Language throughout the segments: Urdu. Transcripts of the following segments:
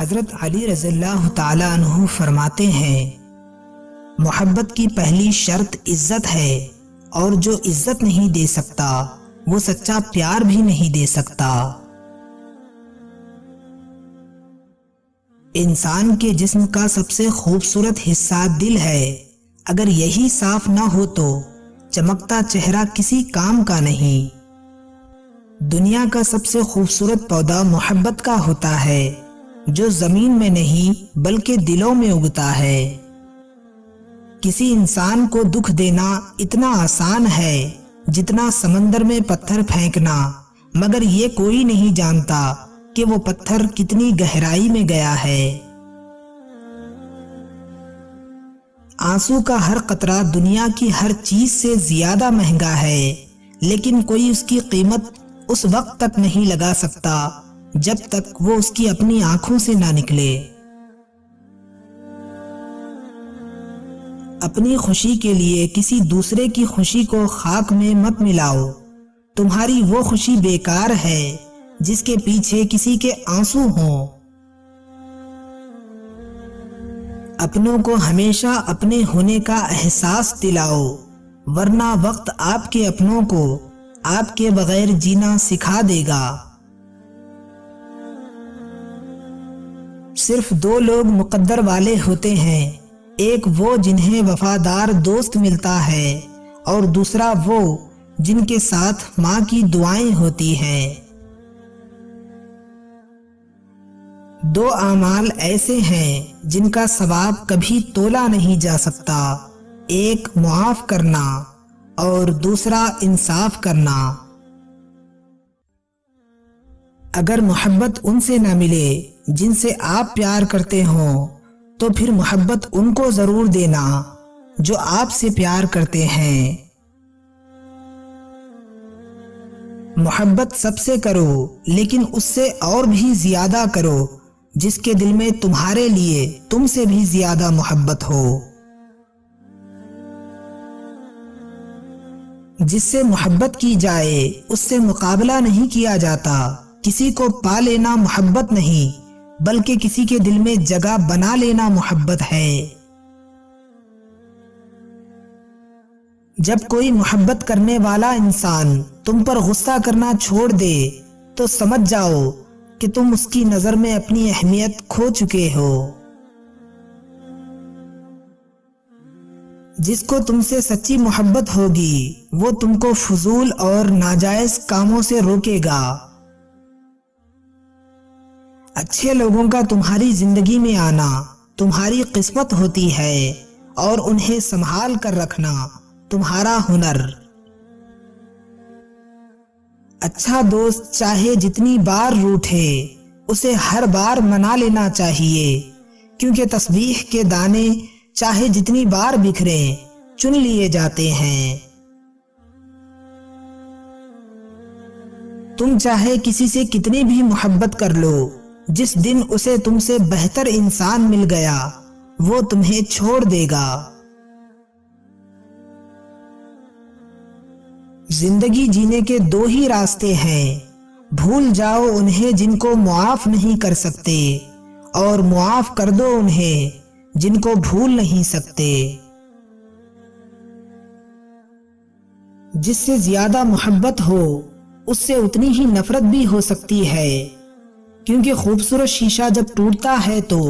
حضرت علی رضی اللہ تعالیٰ عنہ فرماتے ہیں، محبت کی پہلی شرط عزت ہے، اور جو عزت نہیں دے سکتا وہ سچا پیار بھی نہیں دے سکتا۔ انسان کے جسم کا سب سے خوبصورت حصہ دل ہے، اگر یہی صاف نہ ہو تو چمکتا چہرہ کسی کام کا نہیں۔ دنیا کا سب سے خوبصورت پودا محبت کا ہوتا ہے، جو زمین میں نہیں بلکہ دلوں میں اگتا ہے۔ کسی انسان کو دکھ دینا اتنا آسان ہے جتنا سمندر میں پتھر پھینکنا، مگر یہ کوئی نہیں جانتا کہ وہ پتھر کتنی گہرائی میں گیا ہے۔ آنسو کا ہر قطرہ دنیا کی ہر چیز سے زیادہ مہنگا ہے، لیکن کوئی اس کی قیمت اس وقت تک نہیں لگا سکتا جب تک وہ اس کی اپنی آنکھوں سے نہ نکلے۔ اپنی خوشی کے لیے کسی دوسرے کی خوشی کو خاک میں مت ملاؤ، تمہاری وہ خوشی بیکار ہے جس کے پیچھے کسی کے آنسو ہوں۔ اپنوں کو ہمیشہ اپنے ہونے کا احساس دلاؤ، ورنہ وقت آپ کے اپنوں کو آپ کے بغیر جینا سکھا دے گا۔ صرف دو لوگ مقدر والے ہوتے ہیں، ایک وہ جنہیں وفادار دوست ملتا ہے، اور دوسرا وہ جن کے ساتھ ماں کی دعائیں ہوتی ہیں۔ دو اعمال ایسے ہیں جن کا ثواب کبھی تولا نہیں جا سکتا، ایک معاف کرنا اور دوسرا انصاف کرنا۔ اگر محبت ان سے نہ ملے جن سے آپ پیار کرتے ہوں تو پھر محبت ان کو ضرور دینا جو آپ سے پیار کرتے ہیں۔ محبت سب سے کرو، لیکن اس سے اور بھی زیادہ کرو جس کے دل میں تمہارے لیے تم سے بھی زیادہ محبت ہو۔ جس سے محبت کی جائے اس سے مقابلہ نہیں کیا جاتا۔ کسی کو پا لینا محبت نہیں، بلکہ کسی کے دل میں جگہ بنا لینا محبت ہے۔ جب کوئی محبت کرنے والا انسان تم پر غصہ کرنا چھوڑ دے تو سمجھ جاؤ کہ تم اس کی نظر میں اپنی اہمیت کھو چکے ہو۔ جس کو تم سے سچی محبت ہوگی وہ تم کو فضول اور ناجائز کاموں سے روکے گا۔ اچھے لوگوں کا تمہاری زندگی میں آنا تمہاری قسمت ہوتی ہے، اور انہیں سنبھال کر رکھنا تمہارا ہنر۔ اچھا دوست چاہے جتنی بار روٹھے اسے ہر بار منا لینا چاہیے، کیونکہ تسبیح کے دانے چاہے جتنی بار بکھریں چن لیے جاتے ہیں۔ تم چاہے کسی سے کتنی بھی محبت کر لو، جس دن اسے تم سے بہتر انسان مل گیا وہ تمہیں چھوڑ دے گا۔ زندگی جینے کے دو ہی راستے ہیں، بھول جاؤ انہیں جن کو معاف نہیں کر سکتے، اور معاف کر دو انہیں جن کو بھول نہیں سکتے۔ جس سے زیادہ محبت ہو اس سے اتنی ہی نفرت بھی ہو سکتی ہے، کیونکہ خوبصورت شیشہ جب ٹوٹتا ہے تو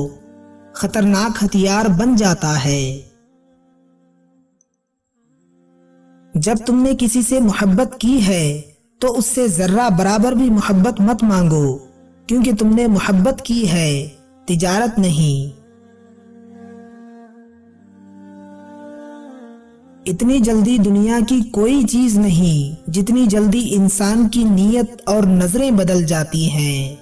خطرناک ہتھیار بن جاتا ہے۔ جب تم نے کسی سے محبت کی ہے تو اس سے ذرہ برابر بھی محبت مت مانگو، کیونکہ تم نے محبت کی ہے، تجارت نہیں۔ اتنی جلدی دنیا کی کوئی چیز نہیں جتنی جلدی انسان کی نیت اور نظریں بدل جاتی ہیں۔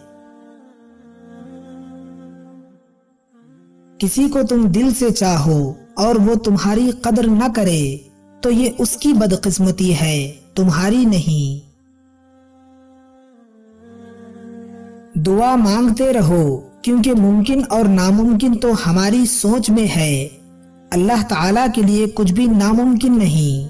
کسی کو تم دل سے چاہو اور وہ تمہاری قدر نہ کرے تو یہ اس کی بدقسمتی ہے، تمہاری نہیں۔ دعا مانگتے رہو، کیونکہ ممکن اور ناممکن تو ہماری سوچ میں ہے، اللہ تعالیٰ کے لیے کچھ بھی ناممکن نہیں۔